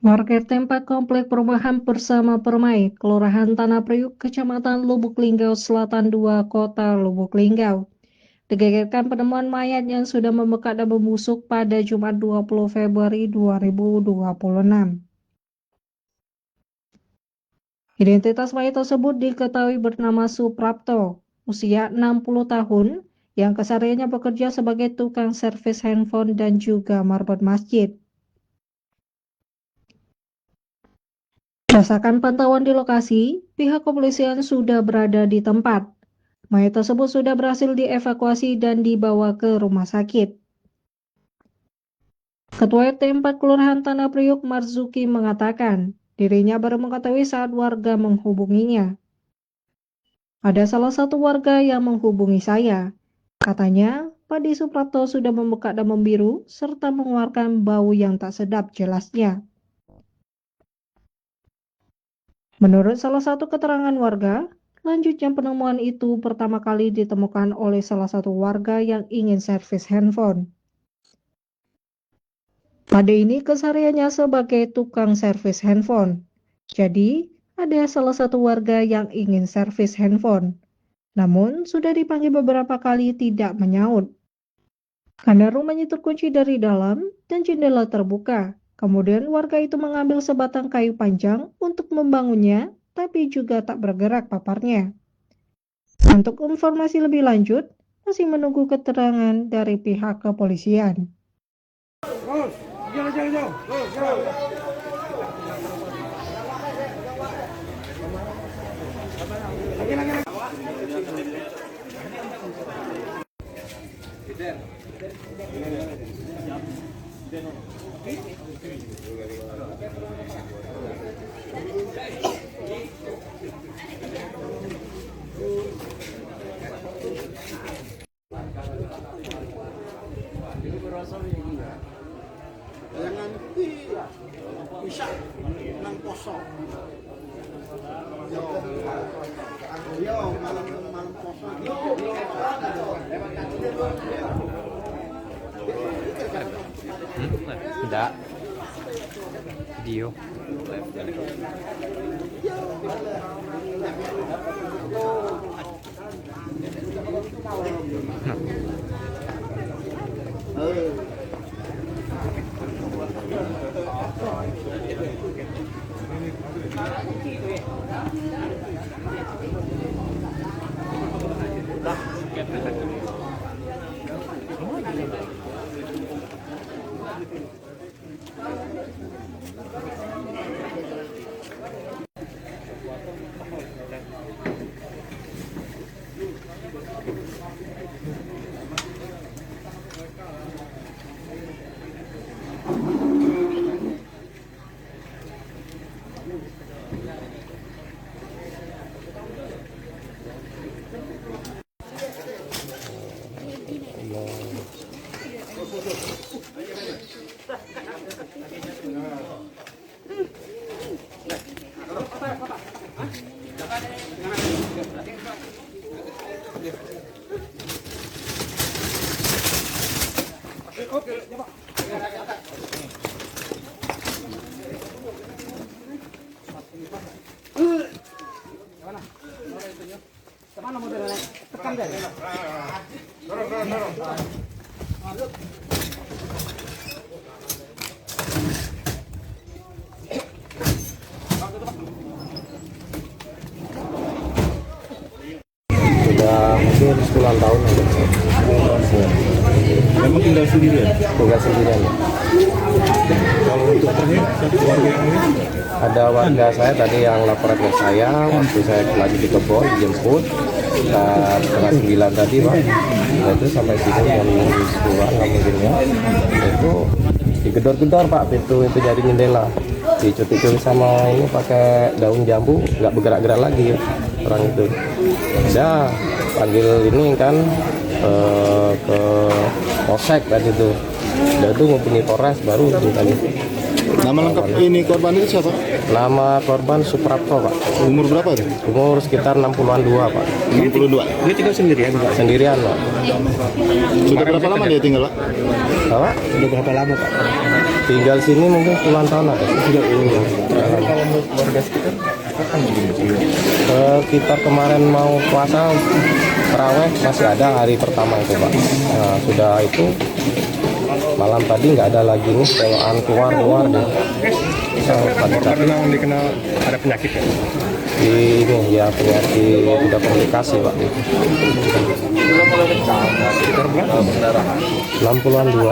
Warga tempat komplek perumahan Bersama Permai, Kelurahan Tanah Priuk, Kecamatan Lubuk Linggau Selatan 2, Kota Lubuk Linggau. Digegerkan penemuan mayat yang sudah membekak dan membusuk pada Jumat 20 Februari 2026. Identitas mayat tersebut diketahui bernama Suprapto, usia 60 tahun, yang kesehariannya bekerja sebagai tukang servis handphone dan juga marbot masjid. Berdasarkan pantauan di lokasi, pihak kepolisian sudah berada di tempat. Mayat tersebut sudah berhasil dievakuasi dan dibawa ke rumah sakit. Ketua RT 4 Kelurahan Tanah Priuk Marzuki mengatakan, dirinya baru mengetahui saat warga menghubunginya. Ada salah satu warga yang menghubungi saya. Katanya, Padi Suprapto sudah membekak dan membiru serta mengeluarkan bau yang tak sedap jelasnya. Menurut salah satu keterangan warga, lanjutnya penemuan itu pertama kali ditemukan oleh salah satu warga yang ingin servis handphone. Pada ini kesehariannya sebagai tukang servis handphone. Jadi, ada salah satu warga yang ingin servis handphone. Namun, sudah dipanggil beberapa kali tidak menyaut. Karena rumahnya terkunci dari dalam dan jendela terbuka. Kemudian warga itu mengambil sebatang kayu panjang untuk membangunnya, tapi juga tak bergerak paparnya. Untuk informasi lebih lanjut, masih menunggu keterangan dari pihak kepolisian. Jangan bisa nang poso. Yo malam poso. Tidak. Video. Kemana modelnya? Tekan deh. Dorong. Sudah mungkin 10 tahun ada. Memang tinggal sendirian. Tinggal sendirian. Kalau untuk terakhir satu keluarga yang lain, Ada warga saya tadi yang laporan ke saya waktu saya lagi di kebun dijemput sekitar setengah 9 tadi Pak. Nah, itu sampai sini jam 10 nggak mungkinnya. Itu digedor-gedor Pak pintu dari jendela. Dicuci-cuci sama ini pakai daun jambu, nggak bergerak-gerak lagi orang itu. Udah panggil ini kan ke polsek tadi itu. Udah itu ngubungi Polres baru tadi. nama lengkap ini korban itu siapa? Nama korban Suprapto Pak. Umur berapa itu? Umur sekitar 60-an 2 Pak. 62. Dia tinggal sendirian Pak. Sendirian Pak. Sudah berapa lama dia tinggal, Pak? Bapak? Sudah berapa lama Pak? tinggal sini mungkin puluhan tahun ada sih. Kalau menurut warga sekitar kapan begini? Sekitar kemarin mau puasa terawih masih ada hari pertama itu Pak. Nah, sudah itu malam tadi nggak ada lagi nih selokan keluar deh. Karena dikenal ada penyakit ya? Ini ya penyakit tidak komunikasi Pak. Sekitar berapa? 60-an 2.